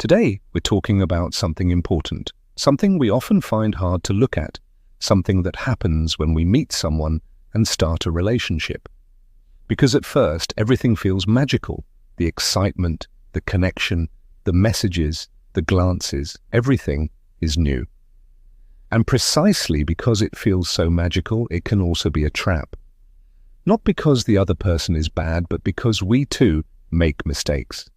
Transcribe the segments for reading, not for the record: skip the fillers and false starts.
Today, we're talking about something important, something we often find hard to look at, something that happens when we meet someone and start a relationship. Because at first, everything feels magical. The excitement, the connection, the messages, the glances, everything is new. And precisely because it feels so magical, it can also be a trap. Not because the other person is bad, but because we too make mistakes.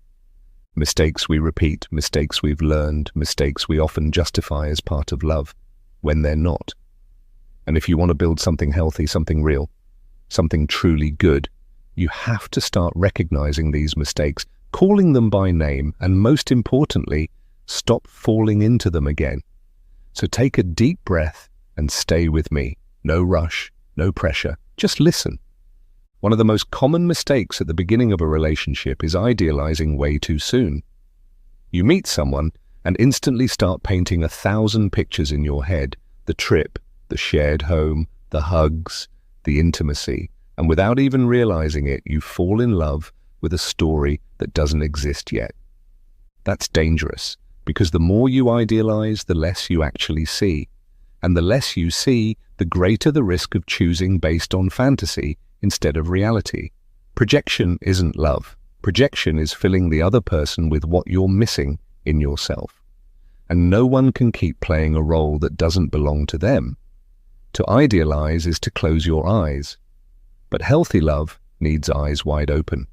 Mistakes we repeat, mistakes we've learned, mistakes we often justify as part of love, when they're not. And if you want to build something healthy, something real, something truly good, you have to start recognizing these mistakes, calling them by name, and most importantly, stop falling into them again. So take a deep breath and stay with me. No rush, no pressure, just listen. One of the most common mistakes at the beginning of a relationship is idealizing way too soon. You meet someone and instantly start painting 1,000 pictures in your head, the trip, the shared home, the hugs, the intimacy, and without even realizing it, you fall in love with a story that doesn't exist yet. That's dangerous, because the more you idealize, the less you actually see. And the less you see, the greater the risk of choosing based on fantasy instead of reality. Projection isn't love. Projection is filling the other person with what you're missing in yourself. And no one can keep playing a role that doesn't belong to them. To idealize is to close your eyes. But healthy love needs eyes wide open.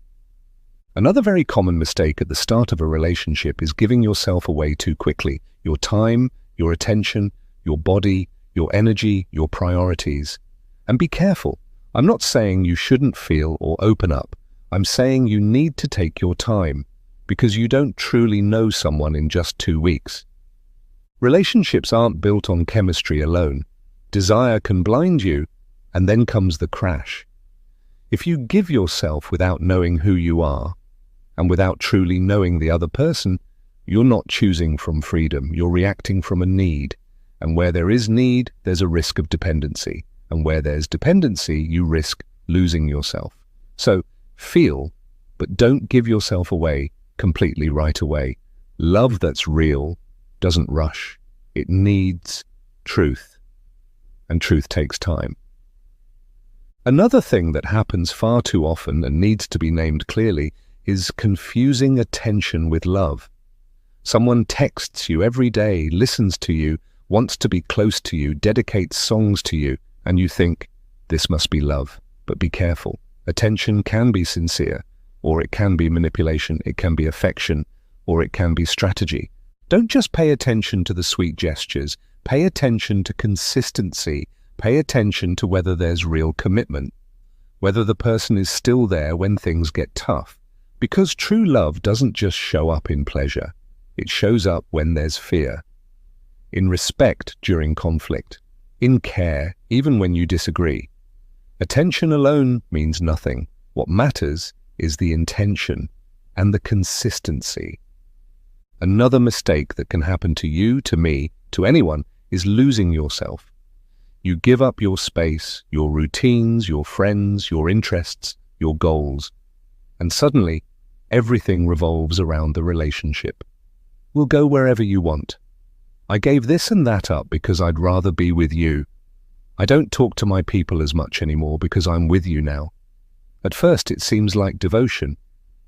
Another very common mistake at the start of a relationship is giving yourself away too quickly. Your time, your attention, your body, your energy, your priorities. And be careful. I'm not saying you shouldn't feel or open up. I'm saying you need to take your time, because you don't truly know someone in just 2 weeks. Relationships aren't built on chemistry alone. Desire can blind you, and then comes the crash. If you give yourself without knowing who you are, and without truly knowing the other person, you're not choosing from freedom, you're reacting from a need. And where there is need, there's a risk of dependency. And where there's dependency, you risk losing yourself. So feel, but don't give yourself away completely right away. Love that's real doesn't rush. It needs truth. And truth takes time. Another thing that happens far too often and needs to be named clearly is confusing attention with love. Someone texts you every day, listens to you, wants to be close to you, dedicates songs to you, and you think, this must be love. But be careful. Attention can be sincere, or it can be manipulation, it can be affection, or it can be strategy. Don't just pay attention to the sweet gestures. Pay attention to consistency. Pay attention to whether there's real commitment, whether the person is still there when things get tough. Because true love doesn't just show up in pleasure. It shows up when there's fear, in respect during conflict, in care, even when you disagree. Attention alone means nothing. What matters is the intention and the consistency. Another mistake that can happen to you, to me, to anyone, is losing yourself. You give up your space, your routines, your friends, your interests, your goals, and suddenly everything revolves around the relationship. We'll go wherever you want. I gave this and that up because I'd rather be with you. I don't talk to my people as much anymore because I'm with you now. At first it seems like devotion,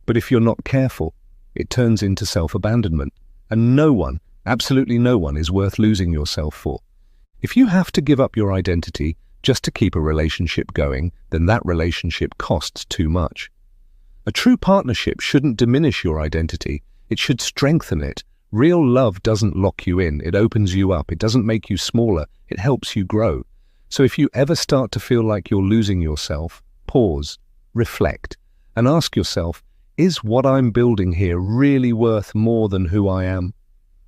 but if you're not careful, it turns into self-abandonment. And no one, absolutely no one, is worth losing yourself for. If you have to give up your identity just to keep a relationship going, then that relationship costs too much. A true partnership shouldn't diminish your identity. It should strengthen it. Real love doesn't lock you in. It opens you up. It doesn't make you smaller. It helps you grow. So if you ever start to feel like you're losing yourself, pause, reflect, and ask yourself, is what I'm building here really worth more than who I am?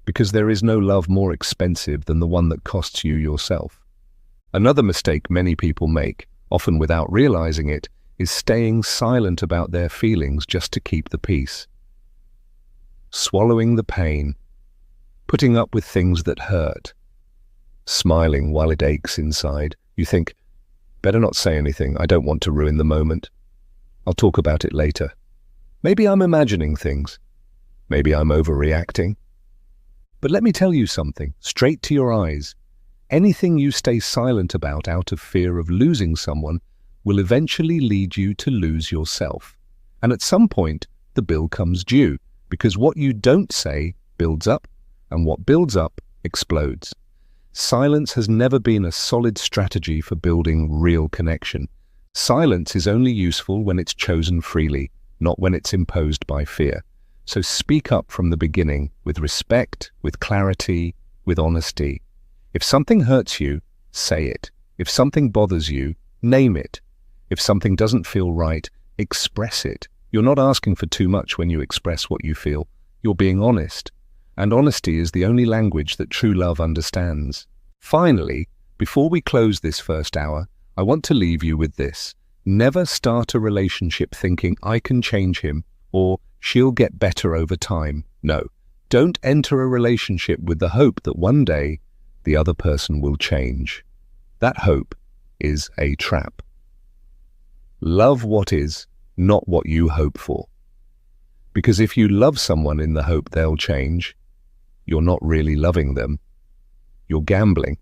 Because there is no love more expensive than the one that costs you yourself. Another mistake many people make, often without realizing it, is staying silent about their feelings just to keep the peace. Swallowing the pain, putting up with things that hurt, smiling while it aches inside. You think, better not say anything, I don't want to ruin the moment. I'll talk about it later. Maybe I'm imagining things. Maybe I'm overreacting. But let me tell you something, straight to your eyes. Anything you stay silent about out of fear of losing someone will eventually lead you to lose yourself. And at some point, the bill comes due, because what you don't say builds up, and what builds up explodes. Silence has never been a solid strategy for building real connection. Silence is only useful when it's chosen freely, not when it's imposed by fear. So speak up from the beginning, with respect, with clarity, with honesty. If something hurts you, say it. If something bothers you, name it. If something doesn't feel right, express it. You're not asking for too much when you express what you feel. You're being honest. And honesty is the only language that true love understands. Finally, before we close this first hour, I want to leave you with this. Never start a relationship thinking, I can change him, or she'll get better over time. No, don't enter a relationship with the hope that one day the other person will change. That hope is a trap. Love what is, not what you hope for. Because if you love someone in the hope they'll change, you're not really loving them. You're gambling.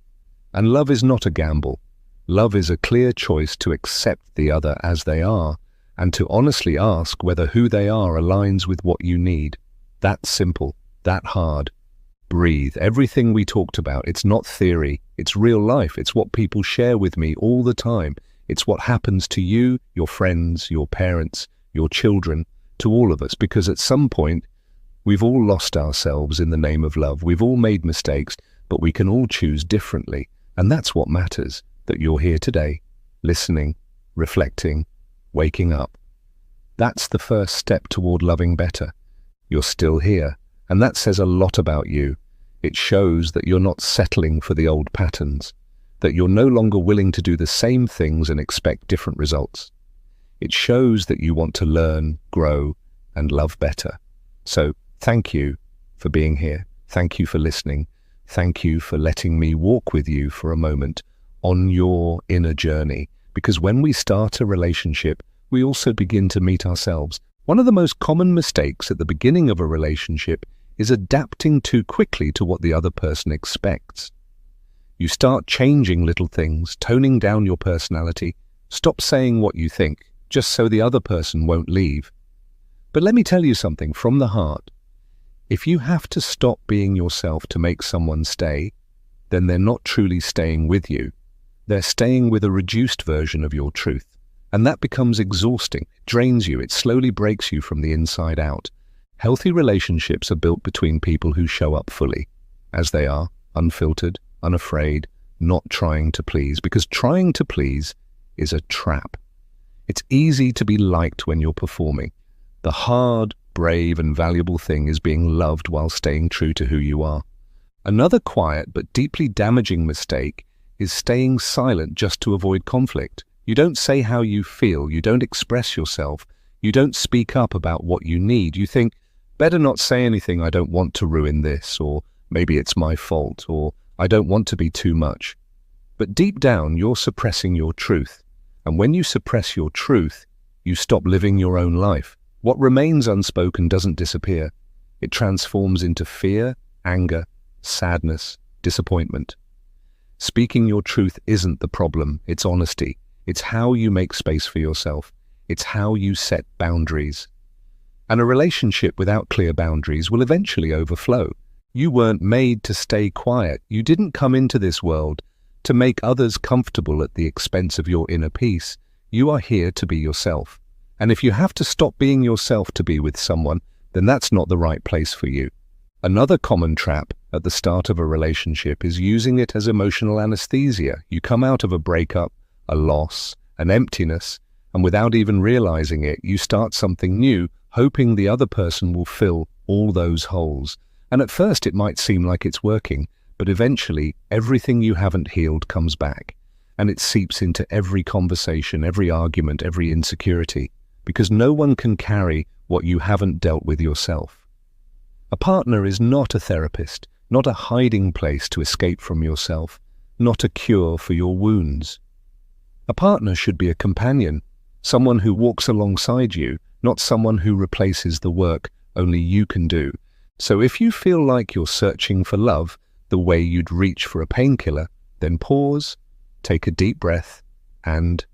And love is not a gamble. Love is a clear choice to accept the other as they are, and to honestly ask whether who they are aligns with what you need. That simple, that hard. Breathe. Everything we talked about, it's not theory, it's real life. It's what people share with me all the time. It's what happens to you, your friends, your parents, your children, to all of us, because at some point, we've all lost ourselves in the name of love. We've all made mistakes, but we can all choose differently. And that's what matters, that you're here today, listening, reflecting, waking up. That's the first step toward loving better. You're still here, and that says a lot about you. It shows that you're not settling for the old patterns, that you're no longer willing to do the same things and expect different results. It shows that you want to learn, grow, and love better. So thank you for being here. Thank you for listening. Thank you for letting me walk with you for a moment on your inner journey. Because when we start a relationship, we also begin to meet ourselves. One of the most common mistakes at the beginning of a relationship is adapting too quickly to what the other person expects. You start changing little things, toning down your personality. Stop saying what you think, just so the other person won't leave. But let me tell you something from the heart. If you have to stop being yourself to make someone stay, then they're not truly staying with you. They're staying with a reduced version of your truth. And that becomes exhausting, it drains you, it slowly breaks you from the inside out. Healthy relationships are built between people who show up fully, as they are, unfiltered, unafraid, not trying to please, because trying to please is a trap. It's easy to be liked when you're performing. The hard, brave, and valuable thing is being loved while staying true to who you are. Another quiet but deeply damaging mistake is staying silent just to avoid conflict. You don't say how you feel, you don't express yourself, you don't speak up about what you need. You think, better not say anything, I don't want to ruin this, or maybe it's my fault, or I don't want to be too much. But deep down, you're suppressing your truth. And when you suppress your truth, you stop living your own life. What remains unspoken doesn't disappear. It transforms into fear, anger, sadness, disappointment. Speaking your truth isn't the problem, it's honesty. It's how you make space for yourself. It's how you set boundaries. And a relationship without clear boundaries will eventually overflow. You weren't made to stay quiet. You didn't come into this world to make others comfortable at the expense of your inner peace. You are here to be yourself. And if you have to stop being yourself to be with someone, then that's not the right place for you. Another common trap at the start of a relationship is using it as emotional anesthesia. You come out of a breakup, a loss, an emptiness, and without even realizing it, you start something new, hoping the other person will fill all those holes. And at first it might seem like it's working, but eventually everything you haven't healed comes back, and it seeps into every conversation, every argument, every insecurity, because no one can carry what you haven't dealt with yourself. A partner is not a therapist, not a hiding place to escape from yourself, not a cure for your wounds. A partner should be a companion, someone who walks alongside you, not someone who replaces the work only you can do. So if you feel like you're searching for love the way you'd reach for a painkiller, then pause, take a deep breath, and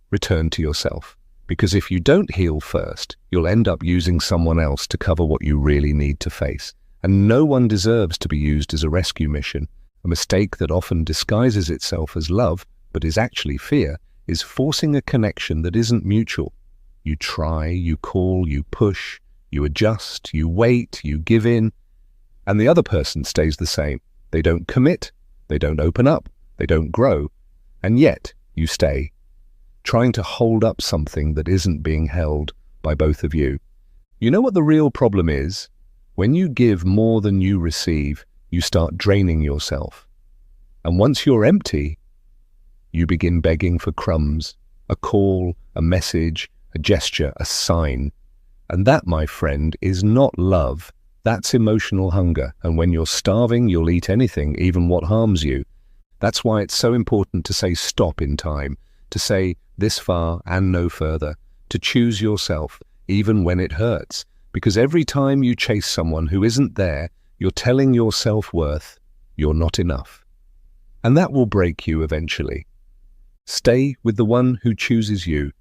return to yourself. Because if you don't heal first, you'll end up using someone else to cover what you really need to face. And no one deserves to be used as a rescue mission. A mistake that often disguises itself as love, but is actually fear, is forcing a connection that isn't mutual. You try, you call, you push, you adjust, you wait, you give in, and the other person stays the same. They don't commit, they don't open up, they don't grow, and yet you stay, trying to hold up something that isn't being held by both of you. You know what the real problem is? When you give more than you receive, you start draining yourself. And once you're empty, you begin begging for crumbs, a call, a message, a gesture, a sign. And that, my friend, is not love. That's emotional hunger. And when you're starving, you'll eat anything, even what harms you. That's why it's so important to say stop in time, to say this far and no further, to choose yourself, even when it hurts. Because every time you chase someone who isn't there, you're telling your self-worth you're not enough. And that will break you eventually. Stay with the one who chooses you,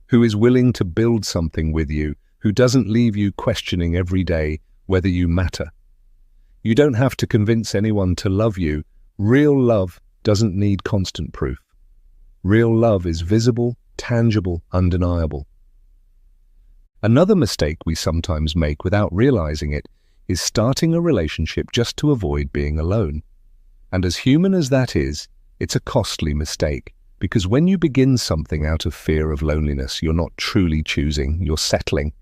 who is willing to build something with you, who doesn't leave you questioning every day whether you matter. You don't have to convince anyone to love you. Real love doesn't need constant proof. Real love is visible, tangible, undeniable. Another mistake we sometimes make without realizing it is starting a relationship just to avoid being alone. And as human as that is, it's a costly mistake, because when you begin something out of fear of loneliness, you're not truly choosing, you're settling.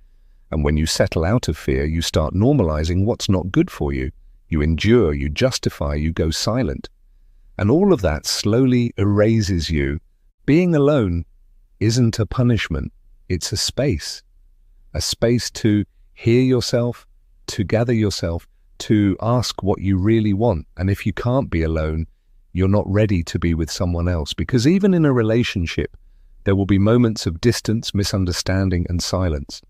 And when you settle out of fear, you start normalizing what's not good for you. You endure, you justify, you go silent. And all of that slowly erases you. Being alone isn't a punishment, it's a space to hear yourself, to gather yourself, to ask what you really want. And if you can't be alone, you're not ready to be with someone else. Because even in a relationship, there will be moments of distance, misunderstanding, and silence.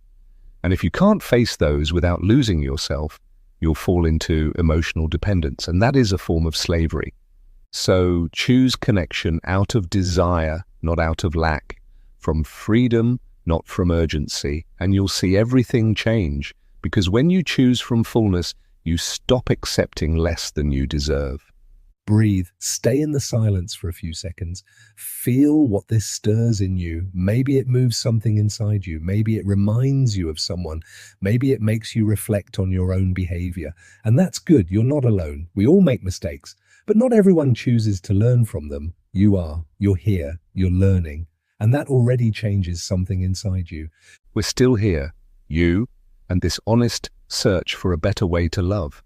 And if you can't face those without losing yourself, you'll fall into emotional dependence. And that is a form of slavery. So choose connection out of desire, not out of lack, from freedom, not from urgency, and you'll see everything change. Because when you choose from fullness, you stop accepting less than you deserve. Breathe, stay in the silence for a few seconds. Feel what this stirs in you. Maybe it moves something inside you. Maybe it reminds you of someone. Maybe it makes you reflect on your own behavior. And that's good. You're not alone. We all make mistakes, but not everyone chooses to learn from them. You are. You're here. You're learning. And that already changes something inside you. We're still here, you, and this honest search for a better way to love.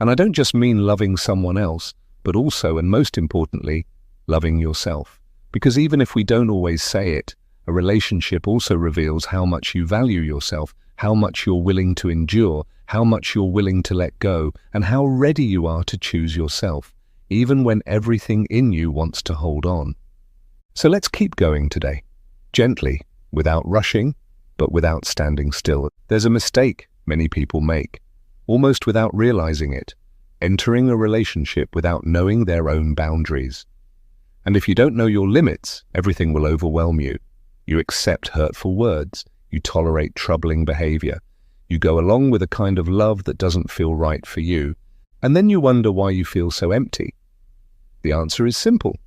And I don't just mean loving someone else, but also, and most importantly, loving yourself. Because even if we don't always say it, a relationship also reveals how much you value yourself, how much you're willing to endure, how much you're willing to let go, and how ready you are to choose yourself, even when everything in you wants to hold on. So let's keep going today, gently, without rushing, but without standing still. There's a mistake many people make, almost without realizing it, entering a relationship without knowing their own boundaries. And if you don't know your limits, everything will overwhelm you. You accept hurtful words, you tolerate troubling behavior, you go along with a kind of love that doesn't feel right for you, and then you wonder why you feel so empty. The answer is simple.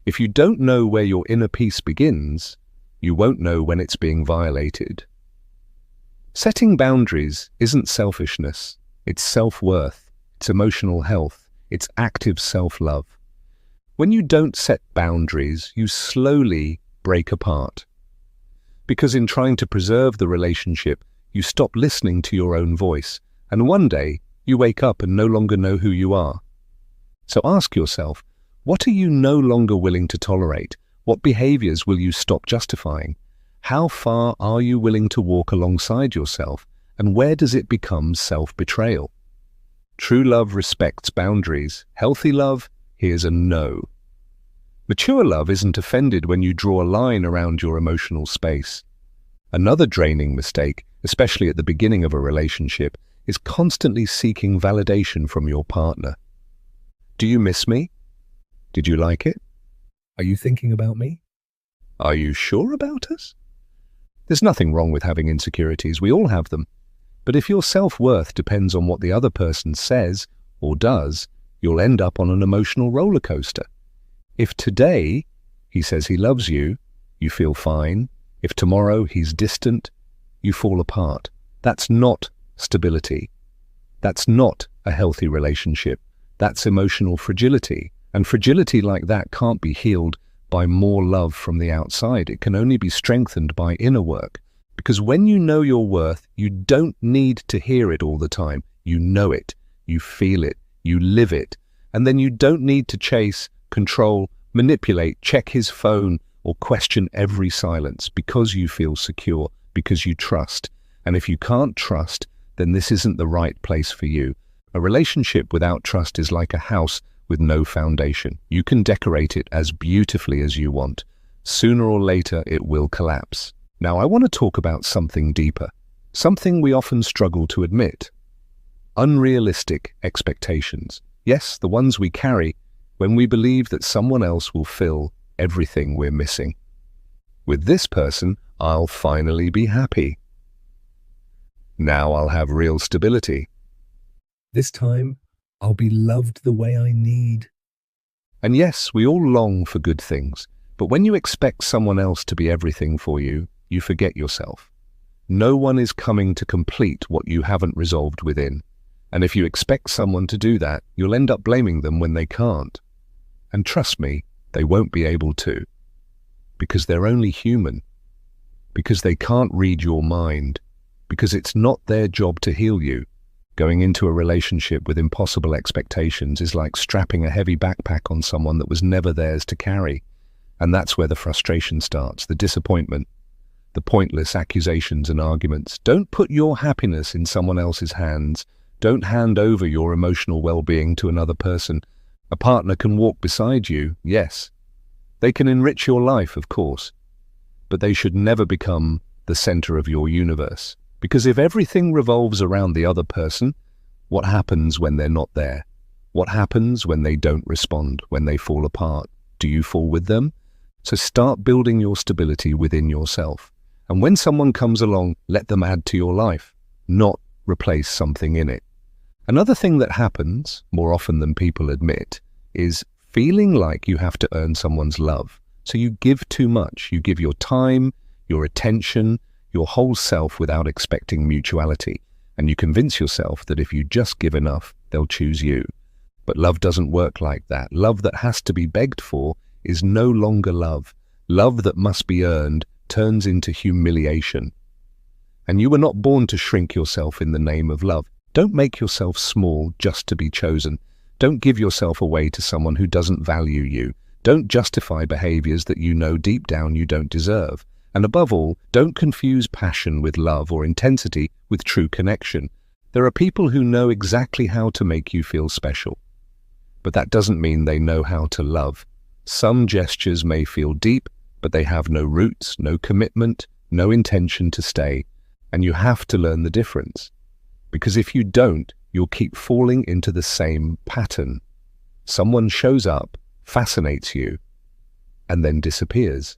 If you don't know where your inner peace begins, you won't know when it's being violated. Setting boundaries isn't selfishness, it's self-worth. It's emotional health. It's active self-love. When you don't set boundaries, you slowly break apart. Because in trying to preserve the relationship, you stop listening to your own voice, and one day you wake up and no longer know who you are. So ask yourself, what are you no longer willing to tolerate? What behaviors will you stop justifying? How far are you willing to walk alongside yourself, and where does it become self-betrayal? True love respects boundaries. Healthy love hears a no. Mature love isn't offended when you draw a line around your emotional space. Another draining mistake, especially at the beginning of a relationship, is constantly seeking validation from your partner. Do you miss me? Did you like it? Are you thinking about me? Are you sure about us? There's nothing wrong with having insecurities. We all have them. But if your self-worth depends on what the other person says or does, you'll end up on an emotional roller coaster. If today he says he loves you, you feel fine. If tomorrow he's distant, you fall apart. That's not stability. That's not a healthy relationship. That's emotional fragility. And fragility like that can't be healed by more love from the outside. It can only be strengthened by inner work. Because when you know your worth, you don't need to hear it all the time. You know it, you feel it, you live it. And then you don't need to chase, control, manipulate, check his phone, or question every silence because you feel secure, because you trust. And if you can't trust, then this isn't the right place for you. A relationship without trust is like a house with no foundation. You can decorate it as beautifully as you want. Sooner or later, it will collapse. Now, I want to talk about something deeper, something we often struggle to admit. Unrealistic expectations. Yes, the ones we carry when we believe that someone else will fill everything we're missing. With this person, I'll finally be happy. Now I'll have real stability. This time, I'll be loved the way I need. And yes, we all long for good things, but when you expect someone else to be everything for you, you forget yourself. No one is coming to complete what you haven't resolved within. And if you expect someone to do that, you'll end up blaming them when they can't. And trust me, they won't be able to. Because they're only human. Because they can't read your mind. Because it's not their job to heal you. Going into a relationship with impossible expectations is like strapping a heavy backpack on someone that was never theirs to carry. And that's where the frustration starts, the disappointment, the pointless accusations and arguments. Don't put your happiness in someone else's hands. Don't hand over your emotional well-being to another person. A partner can walk beside you, yes. They can enrich your life, of course. But they should never become the center of your universe. Because if everything revolves around the other person, what happens when they're not there? What happens when they don't respond, when they fall apart? Do you fall with them? So start building your stability within yourself. And when someone comes along, let them add to your life, not replace something in it. Another thing that happens, more often than people admit, is feeling like you have to earn someone's love. So you give too much. You give your time, your attention, your whole self without expecting mutuality. And you convince yourself that if you just give enough, they'll choose you. But love doesn't work like that. Love that has to be begged for is no longer love. Love that must be earned turns into humiliation. And you were not born to shrink yourself in the name of love. Don't make yourself small just to be chosen. Don't give yourself away to someone who doesn't value you. Don't justify behaviors that you know deep down you don't deserve. And above all, don't confuse passion with love or intensity with true connection. There are people who know exactly how to make you feel special. But that doesn't mean they know how to love. Some gestures may feel deep, but they have no roots, no commitment, no intention to stay. And you have to learn the difference. Because if you don't, you'll keep falling into the same pattern. Someone shows up, fascinates you, and then disappears.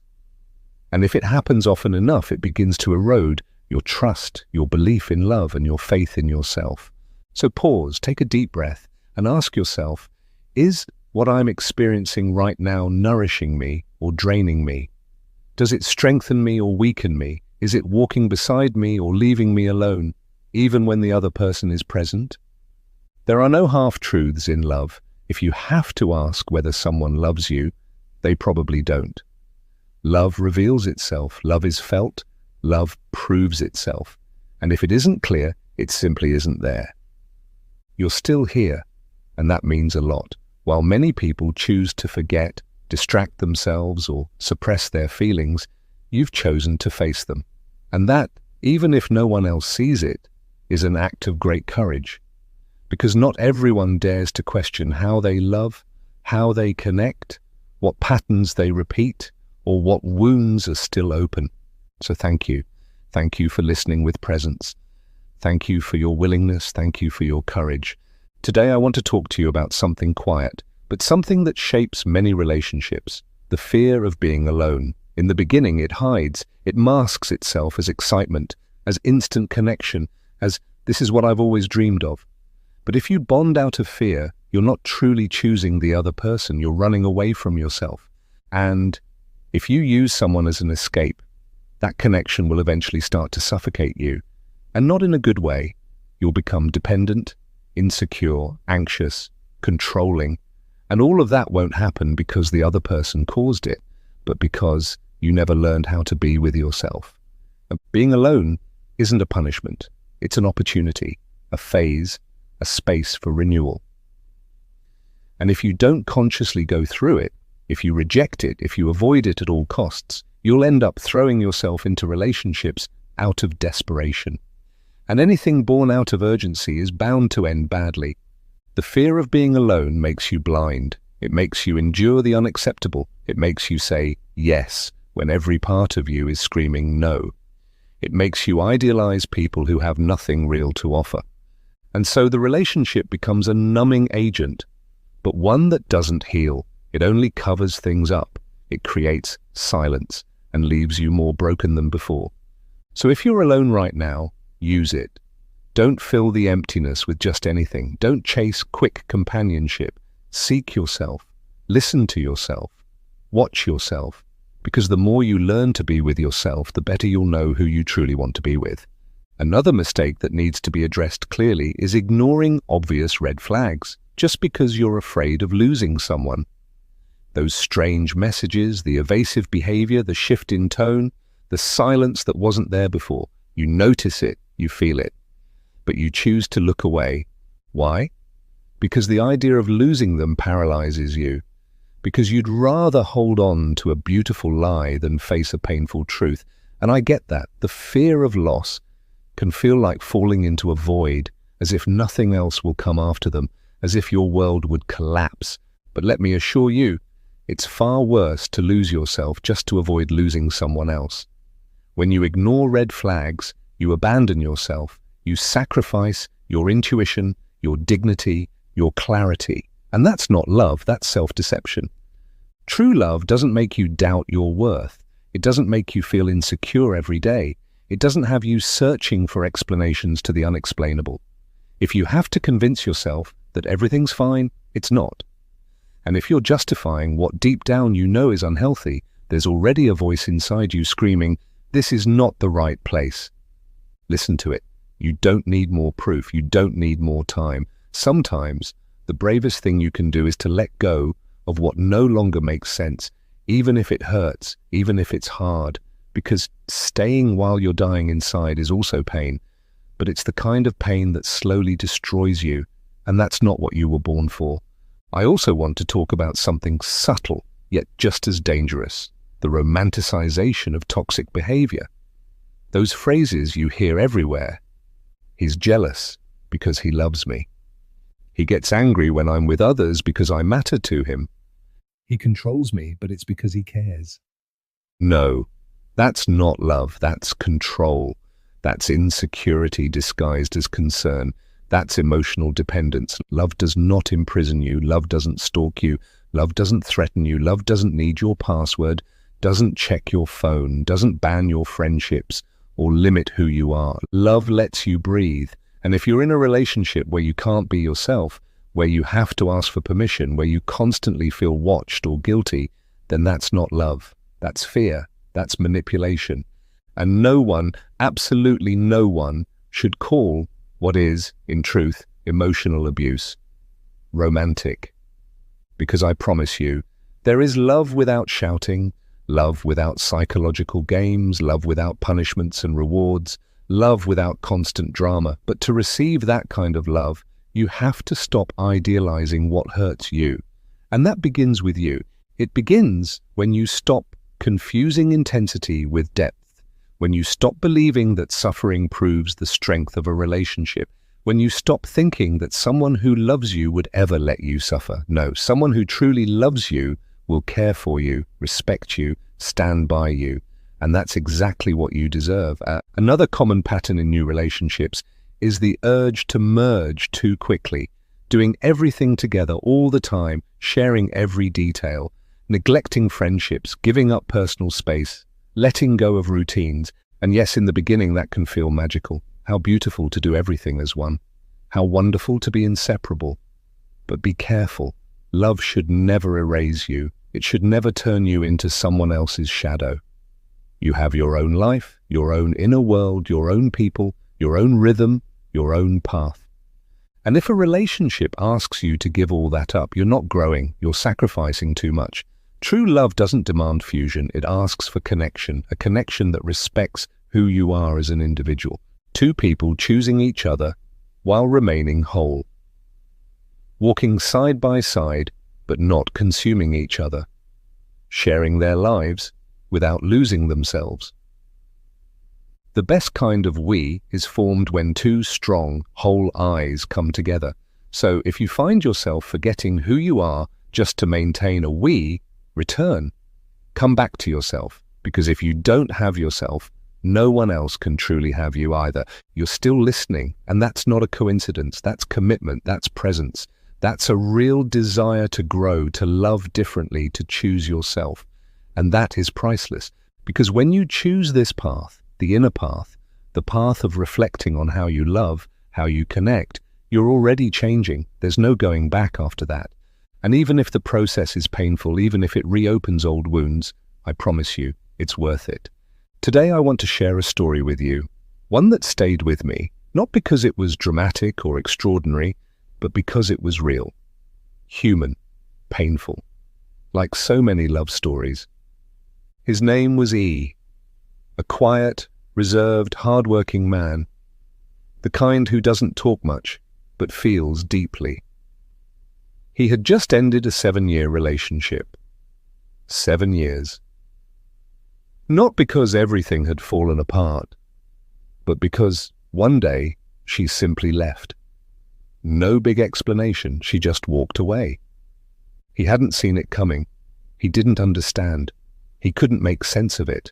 And if it happens often enough, it begins to erode your trust, your belief in love, and your faith in yourself. So pause, take a deep breath, and ask yourself, is what I'm experiencing right now nourishing me or draining me? Does it strengthen me or weaken me? Is it walking beside me or leaving me alone, even when the other person is present? There are no half-truths in love. If you have to ask whether someone loves you, they probably don't. Love reveals itself, love is felt, love proves itself. And if it isn't clear, it simply isn't there. You're still here, and that means a lot. While many people choose to forget, distract themselves, or suppress their feelings, you've chosen to face them. And that, even if no one else sees it, is an act of great courage. Because not everyone dares to question how they love, how they connect, what patterns they repeat, or what wounds are still open. So thank you. Thank you for listening with presence. Thank you for your willingness. Thank you for your courage. Today I want to talk to you about something quiet, but something that shapes many relationships: the fear of being alone. In the beginning, it hides, it masks itself as excitement, as instant connection, as "this is what I've always dreamed of." But if you bond out of fear, you're not truly choosing the other person, you're running away from yourself. And if you use someone as an escape, that connection will eventually start to suffocate you. And not in a good way. You'll become dependent, insecure, anxious, controlling. And all of that won't happen because the other person caused it, but because you never learned how to be with yourself. And being alone isn't a punishment. It's an opportunity, a phase, a space for renewal. And if you don't consciously go through it, if you reject it, if you avoid it at all costs, you'll end up throwing yourself into relationships out of desperation. And anything born out of urgency is bound to end badly. The fear of being alone makes you blind. It makes you endure the unacceptable. It makes you say yes when every part of you is screaming no. It makes you idealize people who have nothing real to offer. And so the relationship becomes a numbing agent, but one that doesn't heal. It only covers things up. It creates silence and leaves you more broken than before. So if you're alone right now, use it. Don't fill the emptiness with just anything. Don't chase quick companionship. Seek yourself. Listen to yourself. Watch yourself. Because the more you learn to be with yourself, the better you'll know who you truly want to be with. Another mistake that needs to be addressed clearly is ignoring obvious red flags just because you're afraid of losing someone. Those strange messages, the evasive behavior, the shift in tone, the silence that wasn't there before. You notice it, you feel it, but you choose to look away. Why? Because the idea of losing them paralyzes you. Because you'd rather hold on to a beautiful lie than face a painful truth. And I get that. The fear of loss can feel like falling into a void, as if nothing else will come after them, as if your world would collapse. But let me assure you, it's far worse to lose yourself just to avoid losing someone else. When you ignore red flags, you abandon yourself, you sacrifice your intuition, your dignity, your clarity. And that's not love, that's self-deception. True love doesn't make you doubt your worth. It doesn't make you feel insecure every day. It doesn't have you searching for explanations to the unexplainable. If you have to convince yourself that everything's fine, it's not. And if you're justifying what deep down you know is unhealthy, there's already a voice inside you screaming, "This is not the right place." Listen to it. You don't need more proof. You don't need more time. Sometimes the bravest thing you can do is to let go of what no longer makes sense, even if it hurts, even if it's hard, because staying while you're dying inside is also pain, but it's the kind of pain that slowly destroys you, and that's not what you were born for. I also want to talk about something subtle, yet just as dangerous: the romanticization of toxic behavior. Those phrases you hear everywhere. He's jealous because he loves me. He gets angry when I'm with others because I matter to him. He controls me, but it's because he cares. No, that's not love. That's control. That's insecurity disguised as concern. That's emotional dependence. Love does not imprison you. Love doesn't stalk you. Love doesn't threaten you. Love doesn't need your password, doesn't check your phone, doesn't ban your friendships or limit who you are. Love lets you breathe. And if you're in a relationship where you can't be yourself, where you have to ask for permission, where you constantly feel watched or guilty, then that's not love. That's fear. That's manipulation. And no one, absolutely no one, should call what is, in truth, emotional abuse romantic. Because I promise you, there is love without shouting, love without psychological games, love without punishments and rewards, love without constant drama. But to receive that kind of love, you have to stop idealizing what hurts you. And that begins with you. It begins when you stop confusing intensity with depth, when you stop believing that suffering proves the strength of a relationship, when you stop thinking that someone who loves you would ever let you suffer. No, someone who truly loves you will care for you, respect you, stand by you. And that's exactly what you deserve. Another common pattern in new relationships is the urge to merge too quickly, doing everything together all the time, sharing every detail, neglecting friendships, giving up personal space, letting go of routines. And yes, in the beginning that can feel magical. How beautiful to do everything as one. How wonderful to be inseparable. But be careful. Love should never erase you. It should never turn you into someone else's shadow. You have your own life, your own inner world, your own people, your own rhythm, your own path. And if a relationship asks you to give all that up, you're not growing, you're sacrificing too much. True love doesn't demand fusion, it asks for connection, a connection that respects who you are as an individual. Two people choosing each other while remaining whole. Walking side by side, but not consuming each other. Sharing their lives without losing themselves. The best kind of we is formed when two strong, whole eyes come together. So if you find yourself forgetting who you are just to maintain a we, return. Come back to yourself, because if you don't have yourself, no one else can truly have you either. You're still listening, and that's not a coincidence. That's commitment, that's presence. That's a real desire to grow, to love differently, to choose yourself. And that is priceless, because when you choose this path, the inner path, the path of reflecting on how you love, how you connect, you're already changing. There's no going back after that. And even if the process is painful, even if it reopens old wounds, I promise you, it's worth it. Today I want to share a story with you, one that stayed with me, not because it was dramatic or extraordinary, but because it was real, human, painful, like so many love stories. His name was E, a quiet, reserved, hard-working man, the kind who doesn't talk much, but feels deeply. He had just ended a 7-year relationship. 7 years. Not because everything had fallen apart, but because one day she simply left. No big explanation, she just walked away. He hadn't seen it coming. He didn't understand. He couldn't make sense of it.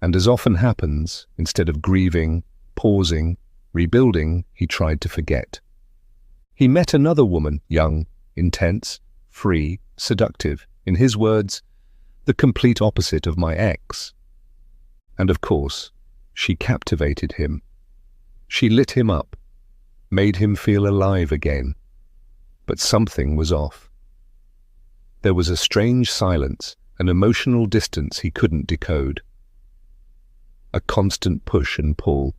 And as often happens, instead of grieving, pausing, rebuilding, he tried to forget. He met another woman, young, intense, free, seductive, in his words, the complete opposite of my ex. And of course, she captivated him. She lit him up, made him feel alive again. But something was off. There was a strange silence, an emotional distance he couldn't decode. A constant push and pull.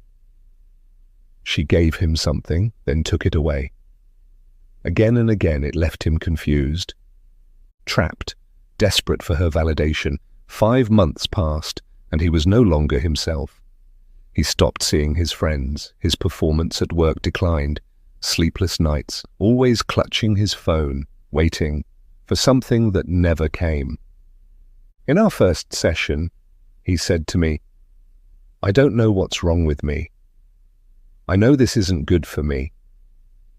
She gave him something, then took it away. Again and again it left him confused, trapped, desperate for her validation. 5 months passed, and he was no longer himself. He stopped seeing his friends, his performance at work declined, sleepless nights, always clutching his phone, waiting for something that never came. In our first session, he said to me, "I don't know what's wrong with me. I know this isn't good for me,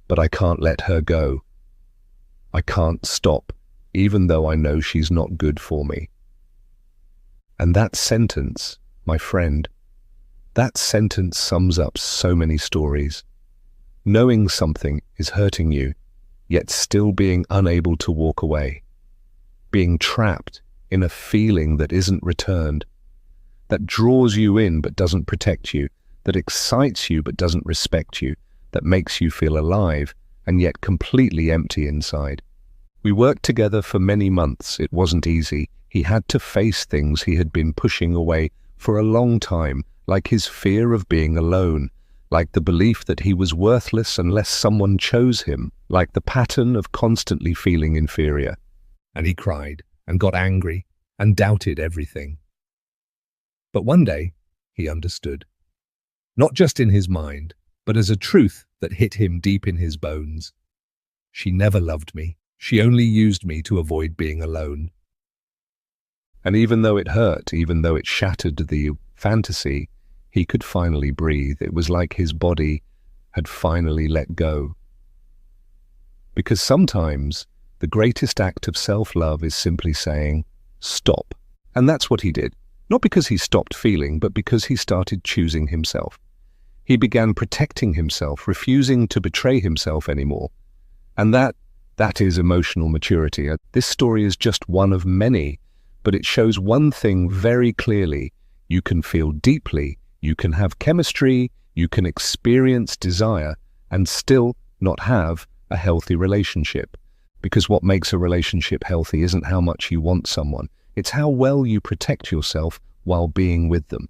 but I can't let her go. I can't stop, even though I know she's not good for me." And that sentence, my friend, that sentence sums up so many stories. Knowing something is hurting you, yet still being unable to walk away. Being trapped in a feeling that isn't returned, that draws you in but doesn't protect you, that excites you but doesn't respect you, that makes you feel alive and yet completely empty inside. We worked together for many months. It wasn't easy. He had to face things he had been pushing away for a long time, like his fear of being alone, like the belief that he was worthless unless someone chose him, like the pattern of constantly feeling inferior. And he cried and got angry and doubted everything. But one day, he understood. Not just in his mind, but as a truth that hit him deep in his bones. She never loved me. She only used me to avoid being alone. And even though it hurt, even though it shattered the fantasy, he could finally breathe. It was like his body had finally let go. Because sometimes the greatest act of self-love is simply saying, stop. And that's what he did. Not because he stopped feeling, but because he started choosing himself. He began protecting himself, refusing to betray himself anymore. And that is emotional maturity. This story is just one of many, but it shows one thing very clearly. You can feel deeply, you can have chemistry, you can experience desire, and still not have a healthy relationship. Because what makes a relationship healthy isn't how much you want someone, it's how well you protect yourself while being with them.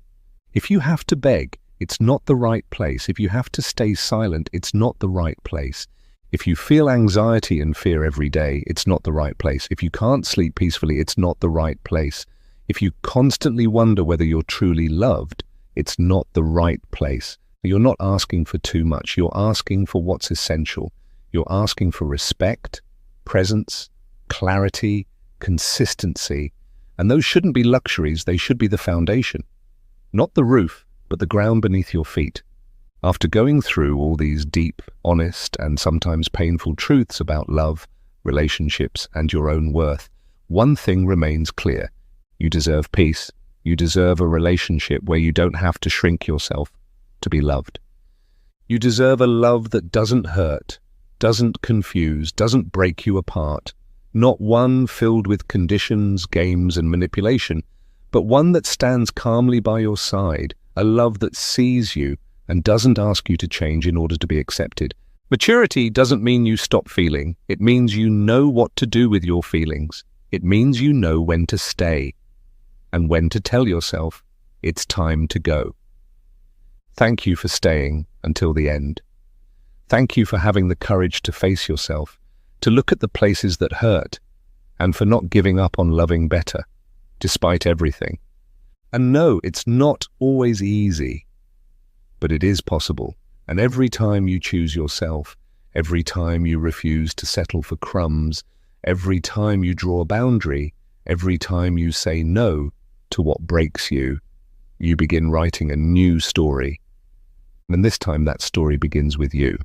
If you have to beg, it's not the right place. If you have to stay silent, it's not the right place. If you feel anxiety and fear every day, it's not the right place. If you can't sleep peacefully, it's not the right place. If you constantly wonder whether you're truly loved, it's not the right place. You're not asking for too much. You're asking for what's essential. You're asking for respect, presence, clarity, consistency. And those shouldn't be luxuries. They should be the foundation. Not the roof, but the ground beneath your feet. After going through all these deep, honest, and sometimes painful truths about love, relationships, and your own worth, one thing remains clear. You deserve peace. You deserve a relationship where you don't have to shrink yourself to be loved. You deserve a love that doesn't hurt, doesn't confuse, doesn't break you apart. Not one filled with conditions, games, and manipulation, but one that stands calmly by your side, a love that sees you and doesn't ask you to change in order to be accepted. Maturity doesn't mean you stop feeling. It means you know what to do with your feelings. It means you know when to stay and when to tell yourself it's time to go. Thank you for staying until the end. Thank you for having the courage to face yourself, to look at the places that hurt, and for not giving up on loving better, despite everything. And no, it's not always easy, but it is possible. And every time you choose yourself, every time you refuse to settle for crumbs, every time you draw a boundary, every time you say no to what breaks you, you begin writing a new story. And this time that story begins with you.